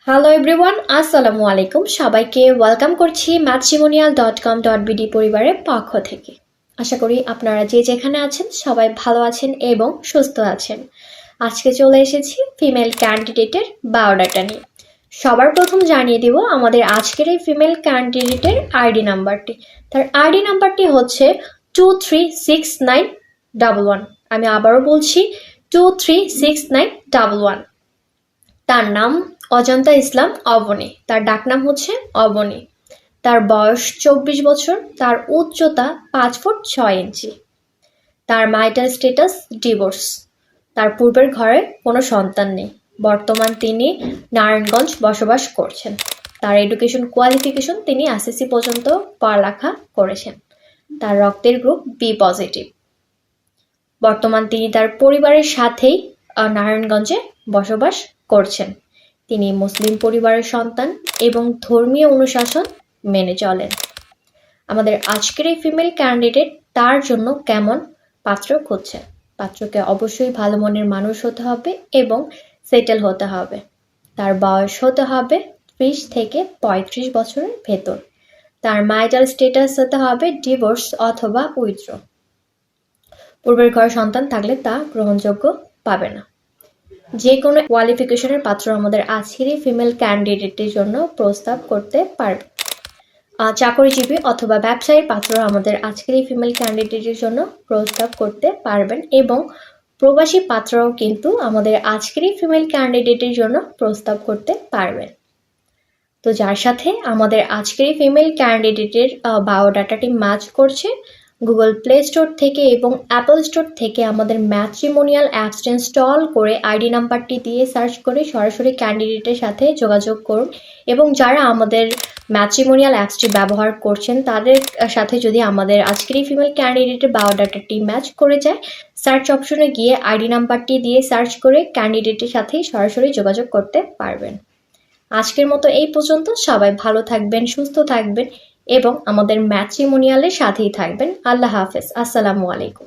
Hello everyone, আসসালামু আলাইকুম। সবাইকে ওয়েলকাম করছি matrimonial.com.bd পরিবারের পক্ষ থেকে। আশা করি আপনারা যে যেখানে আছেন সবাই ভালো আছেন এবং সুস্থ আছেন। আজকে চলে এসেছি ফিমেল ক্যান্ডিডেটের বায়োডাটা নিয়ে। সবার প্রথম জানিয়ে দিব আমাদের আজকের এই ফিমেল ক্যান্ডিডেটের আইডি নাম্বারটি। তার আইডি নাম্বারটি হচ্ছে 236911। আমি আবারও বলছি 236911। তার নাম অজন্তা ইসলাম অবনী। তার ডাকনাম হচ্ছে অবনী। তার বয়স 24 বছর। তার উচ্চতা 5 ফুট 6 ইঞ্চি। তার ম্যারিটাল স্ট্যাটাস ডিভোর্স। তার পূর্বের ঘরে কোনো সন্তান নেই। বর্তমান তিনি নারায়ণগঞ্জ বসবাস করছেন। তার এডুকেশন কোয়ালিফিকেশন তিনি এসএসসি পর্যন্ত পড়ালেখা করেছেন। তার রক্তের গ্রুপ বি পজিটিভ। বর্তমান তিনি তার পরিবারের সাথেই নারায়ণগঞ্জে বসবাস করছেন। তিনি মুসলিম পরিবারের সন্তান এবং ধর্মীয় অনুশাসন মেনে চলেন। আমাদের আজকের এই ফিমেল ক্যান্ডিডেট তার জন্য কেমন পাত্র খুঁজছেন। পাত্রকে অবশ্যই ভালো মনের মানুষ হতে হবে এবং সেটেল হতে হবে। তার বয়স হতে হবে 30 থেকে 35 বছরের ভেতর। তার ম্যারিটাল স্ট্যাটাস হতে হবে ডিভোর্স অথবা উইথড্র। পূর্বের ঘরে সন্তান থাকলে তা গ্রহণযোগ্য পাবে না। যে কোনো কোয়ালিফিকেশনের পাত্র আমাদের আজকের এই ফিমেল ক্যান্ডিডেটের জন্য প্রস্তাব করতে পারবে। চাকরিজীবী অথবা ব্যবসায়ী পাত্র আমাদের আজকের এই ফিমেল ক্যান্ডিডেটের জন্য প্রস্তাব করতে পারবেন এবং প্রবাসী পাত্রও কিন্তু আমাদের আজকের এই ফিমেল ক্যান্ডিডেটের জন্য প্রস্তাব করতে পারবেন। তো যার সাথে আমাদের আজকের এই ফিমেল ক্যান্ডিডেটের বায়োডাটাটি ম্যাচ করছে, গুগল প্লে স্টোর থেকে এবং অ্যাপল স্টোর থেকে আমাদের ম্যাট্রিমোনিয়াল অ্যাপসটি ইনস্টল করে আইডি নাম্বারটি দিয়ে সার্চ করে সরাসরি ক্যান্ডিডেটের সাথে যোগাযোগ করুন। এবং যারা আমাদের ম্যাট্রিমোনিয়াল অ্যাপসটি ব্যবহার করছেন তাদের সাথে যদি আমাদের আজকের এই ফিমেল ক্যান্ডিডেটের বায়োডাটাটি ম্যাচ করে যায়, সার্চ অপশনে গিয়ে আইডি নাম্বারটি দিয়ে সার্চ করে ক্যান্ডিডেটের সাথেই সরাসরি যোগাযোগ করতে পারবেন। আজকের মতো এই পর্যন্ত। সবাই ভালো থাকবেন, সুস্থ থাকবেন এবং আমাদের ম্যাট্রিমোনিয়ালের সাথেই থাকবেন। আল্লাহ হাফেজ। আসসালামু আলাইকুম।